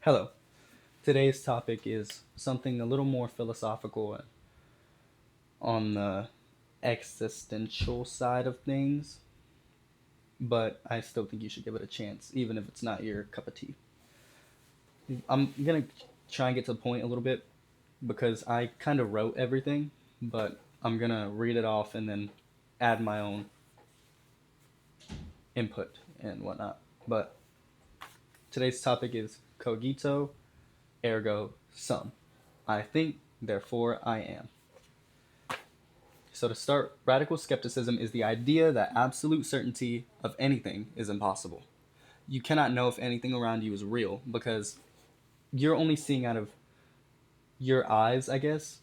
Hello. Today's topic is something a little more philosophical on the existential side of things, but I still think you should give it a chance, even if it's not your cup of tea. I'm gonna try and get to the point a little bit because I kind of wrote everything, but I'm gonna read it off and then add my own input and whatnot. But today's topic is cogito ergo sum. I think, therefore I am. So, to start, radical skepticism is the idea that absolute certainty of anything is impossible. You cannot know if anything around you is real because you're only seeing out of your eyes, I guess,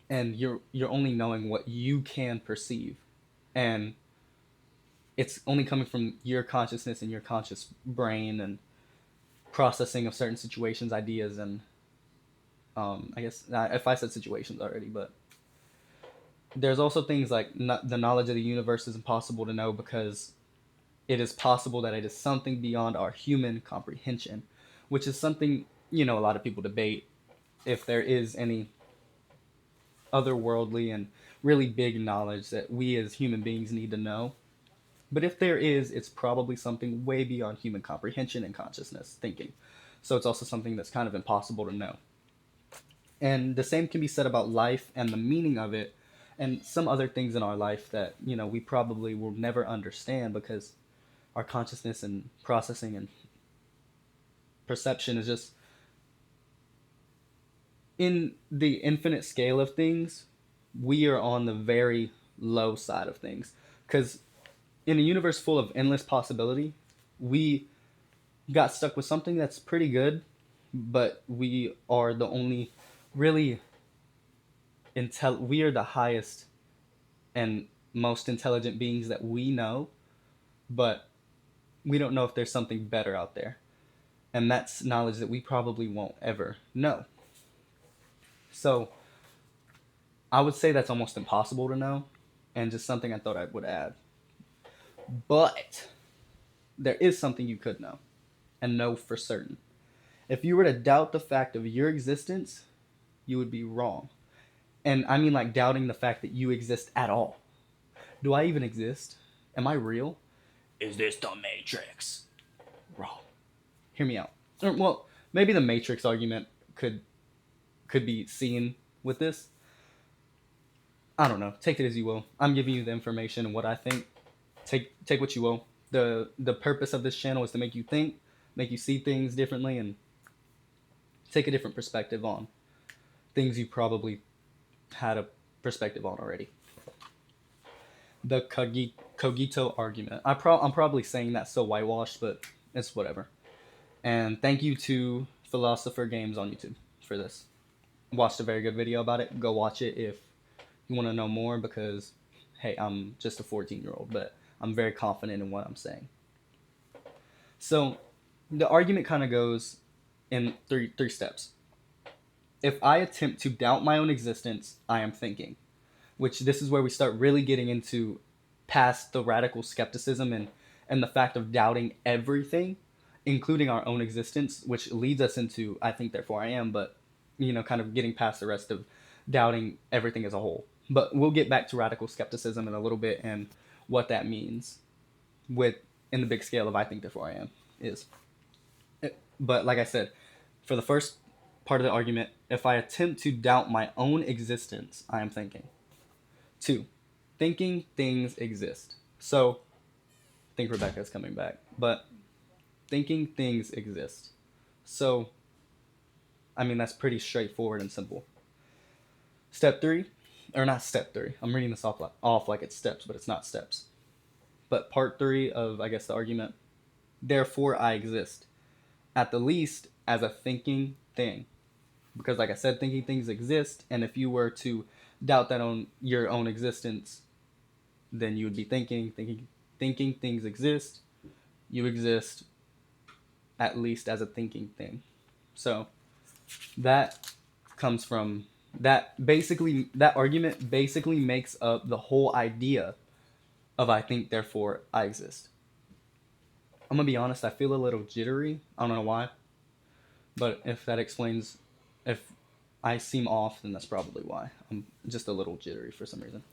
and you're only knowing what you can perceive. And it's only coming from your consciousness and your conscious brain and processing of certain situations, ideas, and I guess if I said situations already, but there's also things like the knowledge of the universe is impossible to know because it is possible that it is something beyond our human comprehension, which is something, a lot of people debate if there is any otherworldly and really big knowledge that we as human beings need to know. But if there is, it's probably something way beyond human comprehension and consciousness thinking. So it's also something that's kind of impossible to know. And the same can be said about life and the meaning of it and some other things in our life that, we probably will never understand because our consciousness and processing and perception is just in the infinite scale of things, we are on the very low side of things. Because in a universe full of endless possibility, we got stuck with something that's pretty good, but we are the only really we are the highest and most intelligent beings that we know, but we don't know if there's something better out there. And that's knowledge that we probably won't ever know. So I would say that's almost impossible to know, and just something I thought I would add. But there is something you could know, and know for certain. If you were to doubt the fact of your existence, you would be wrong. And I mean, like, doubting the fact that you exist at all. Do I even exist? Am I real? Is this the Matrix? Wrong. Hear me out. Well, maybe the Matrix argument could be seen with this. I don't know. Take it as you will. I'm giving you the information and what I think. Take what you will. The purpose of this channel is to make you think, make you see things differently, and take a different perspective on things you probably had a perspective on already. The cogito argument. I'm probably saying that so whitewashed, but it's whatever. And thank you to Philosopher Games on YouTube for this. Watched a very good video about it. Go watch it if you want to know more because, hey, I'm just a 14-year-old, but I'm very confident in what I'm saying. So the argument kind of goes in three steps. If I attempt to doubt my own existence, I am thinking, which this is where we start really getting into past the radical skepticism and the fact of doubting everything, including our own existence, which leads us into I think therefore I am, but kind of getting past the rest of doubting everything as a whole. But we'll get back to radical skepticism in a little bit and what that means with in the big scale of I think therefore I am is. But like I said, for the first part of the argument, if I attempt to doubt my own existence, I am thinking. 2. Thinking things exist. So, I think Rebecca's coming back. But thinking things exist. So, I mean, that's pretty straightforward and simple. Step 3, or not step 3. I'm reading this off like it's steps, but it's not steps. But part 3 of, I guess, the argument. Therefore, I exist. At the least, as a thinking thing. Because, like I said, thinking things exist, and if you were to doubt that on your own existence, then you would be thinking things exist. You exist at least as a thinking thing. So that comes from that argument basically makes up the whole idea of I think therefore I exist. I'm gonna be honest, I feel a little jittery. I don't know why. But if that explains, if I seem off, then that's probably why. I'm just a little jittery for some reason.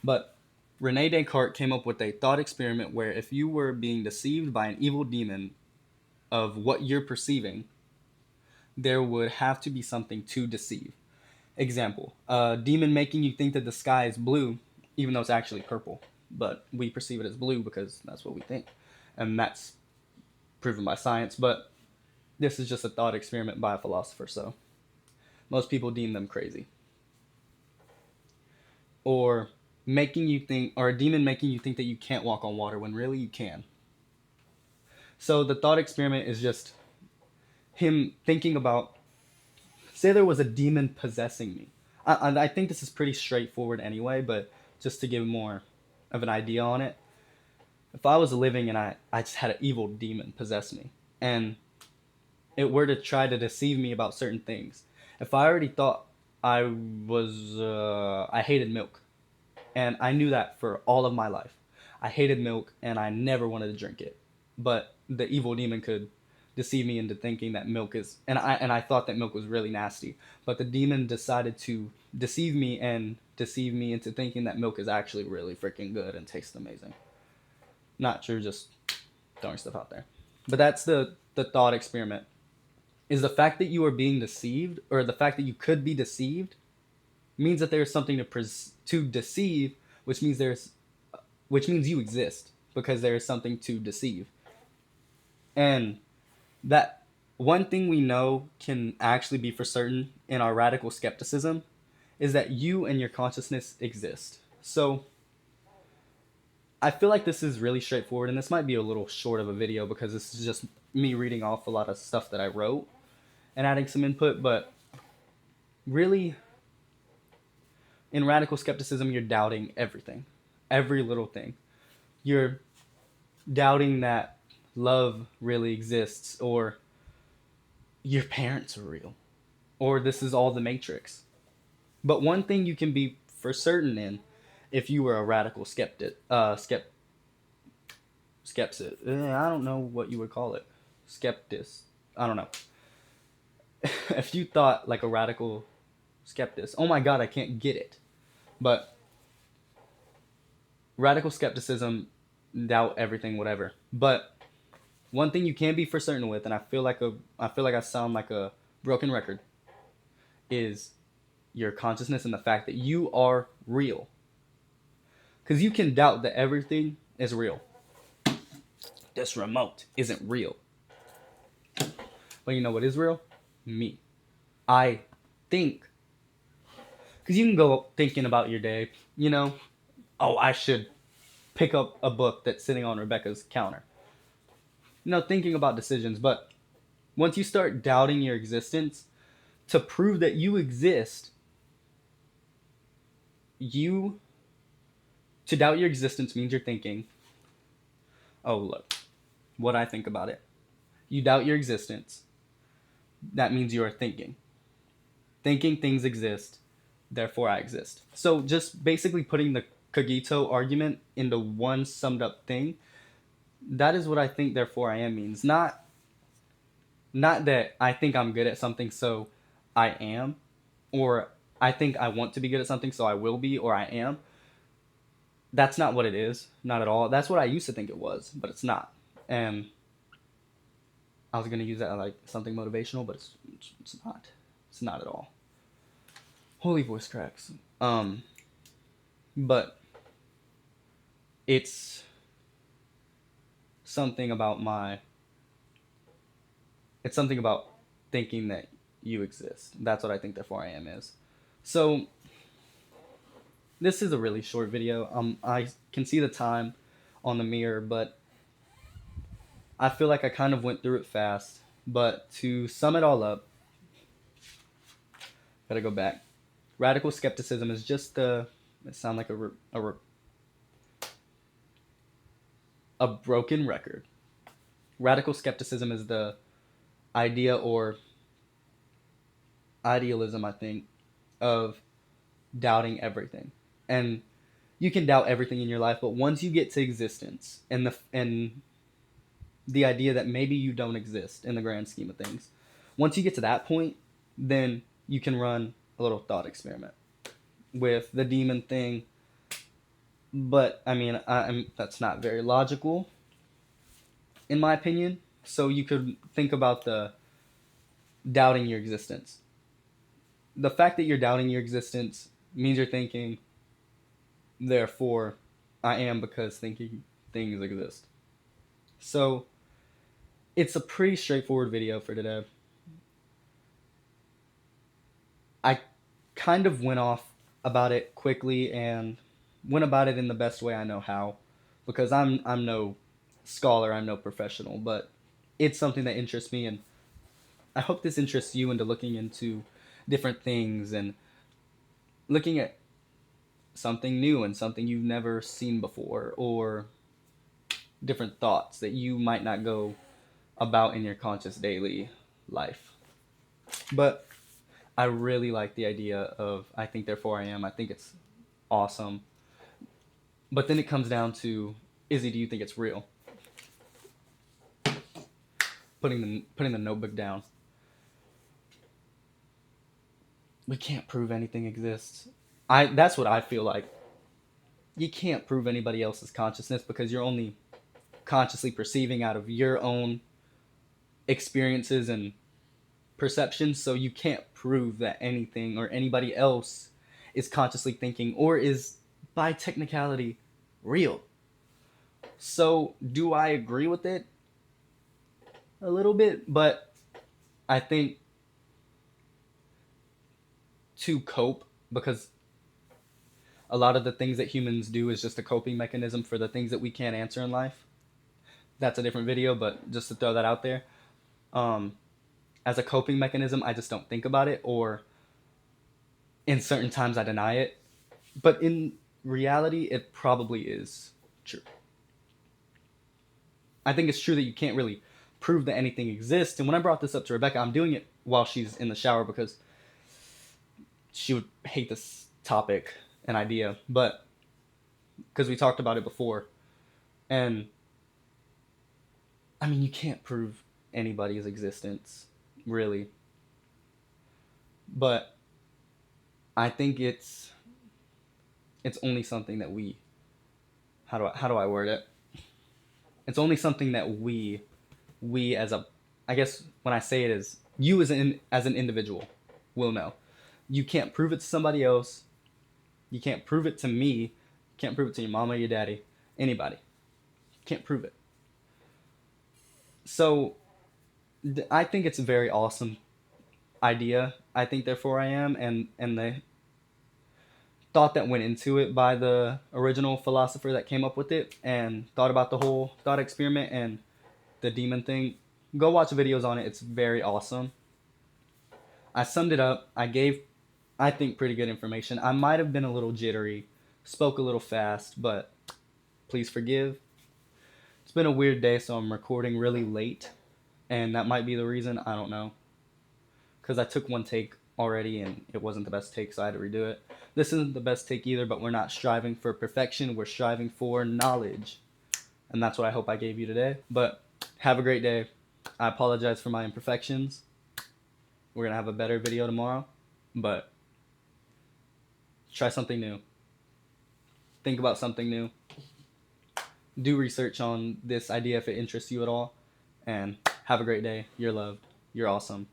But Rene Descartes came up with a thought experiment where if you were being deceived by an evil demon of what you're perceiving, there would have to be something to deceive. Example, a demon making you think that the sky is blue, even though it's actually purple. But we perceive it as blue because that's what we think. And that's proven by science. But this is just a thought experiment by a philosopher, so most people deem them crazy. Or making you think, or a demon making you think that you can't walk on water when really you can. So the thought experiment is just him thinking about, say there was a demon possessing me. I think this is pretty straightforward anyway, but just to give more of an idea on it, if I was living and I just had an evil demon possess me, and it were to try to deceive me about certain things, if I already thought I hated milk, and I knew that for all of my life, I hated milk and I never wanted to drink it, but the evil demon could deceive me into thinking that milk is, and I thought that milk was really nasty, but the demon decided to deceive me into thinking that milk is actually really freaking good and tastes amazing. Not true, just throwing stuff out there. But that's the thought experiment. Is the fact that you are being deceived, or the fact that you could be deceived, means that there's something to deceive, which means you exist because there is something to deceive. And that one thing we know can actually be for certain in our radical skepticism is that you and your consciousness exist. So I feel like this is really straightforward, and this might be a little short of a video because this is just me reading off a lot of stuff that I wrote and adding some input, but really, in radical skepticism, you're doubting everything, every little thing. You're doubting that love really exists, or your parents are real, or this is all the Matrix. But one thing you can be for certain in, if you were a radical skeptic, I don't know what you would call it, skeptic, I don't know. If you thought like a radical skeptic, oh my god, I can't get it. But radical skepticism, doubt everything, whatever. But one thing you can be for certain with, and I feel like I sound like a broken record, is your consciousness and the fact that you are real. Because you can doubt that everything is real. This remote isn't real. But you know what is real? Me. I think. Because you can go thinking about your day, oh, I should pick up a book that's sitting on Rebecca's counter. Thinking about decisions. But once you start doubting your existence, to prove that you exist, to doubt your existence means you're thinking, oh, look, what I think about it. You doubt your existence. That means you are thinking. Thinking things exist, therefore I exist. So just basically putting the cogito argument into one summed up thing, that is what I think therefore I am means. Not that I think I'm good at something so I am, or I think I want to be good at something so I will be or I am. That's not what it is. Not at all. That's what I used to think it was, but it's not. And I was going to use that like something motivational, but it's not. It's not at all. Holy voice cracks. But it's something about it's something about thinking that you exist. That's what I think therefore I am is. So this is a really short video. I can see the time on the mirror, but I feel like I kind of went through it fast. But to sum it all up, gotta go back. Radical skepticism is just it sound like a broken record. Radical skepticism is the idea or idealism, I think, of doubting everything. And you can doubt everything in your life, but once you get to existence and the idea that maybe you don't exist in the grand scheme of things, Once you get to that point, then you can run a little thought experiment with the demon thing. But I mean, that's not very logical, in my opinion. So you could think about the doubting your existence. The fact that you're doubting your existence means you're thinking, therefore, I am because thinking things exist. So it's a pretty straightforward video for today. I kind of went off about it quickly and went about it in the best way I know how, because I'm no scholar, I'm no professional, but it's something that interests me, and I hope this interests you into looking into different things and looking at something new and something you've never seen before, or different thoughts that you might not go about in your conscious daily life. But I really like the idea of I think therefore I am. I think it's awesome. But then it comes down to, Izzy, do you think it's real? Putting the notebook down. We can't prove anything exists. That's what I feel like. You can't prove anybody else's consciousness because you're only consciously perceiving out of your own experiences and perceptions, so you can't prove that anything or anybody else is consciously thinking or is by technicality real. So do I agree with it? A little bit, but I think to cope, because a lot of the things that humans do is just a coping mechanism for the things that we can't answer in life. That's a different video, but just to throw that out there. As a coping mechanism, I just don't think about it, or in certain times I deny it. But in reality, it probably is true. I think it's true that you can't really prove that anything exists. And when I brought this up to Rebecca, I'm doing it while she's in the shower because she would hate this topic and idea, but because we talked about it before. And I mean, you can't prove anybody's existence, really. But I think it's only something that we, how do I word it? It's only something that we as a, I guess when I say it is you as an individual will know. You can't prove it to somebody else. You can't prove it to me. You can't prove it to your mama, your daddy, anybody. You can't prove it. So I think it's a very awesome idea. I think therefore I am, and the thought that went into it by the original philosopher that came up with it and thought about the whole thought experiment and the demon thing. Go watch videos on it. It's very awesome. I summed it up. I gave, I think, pretty good information. I might have been a little jittery, spoke a little fast, but please forgive. It's been a weird day, so I'm recording really late, and that might be the reason. I don't know. Because I took one take already, and it wasn't the best take, so I had to redo it. This isn't the best take either, but we're not striving for perfection. We're striving for knowledge. And that's what I hope I gave you today. But have a great day. I apologize for my imperfections. We're going to have a better video tomorrow. But try something new. Think about something new. Do research on this idea if it interests you at all. And have a great day. You're loved. You're awesome.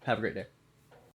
Have a great day.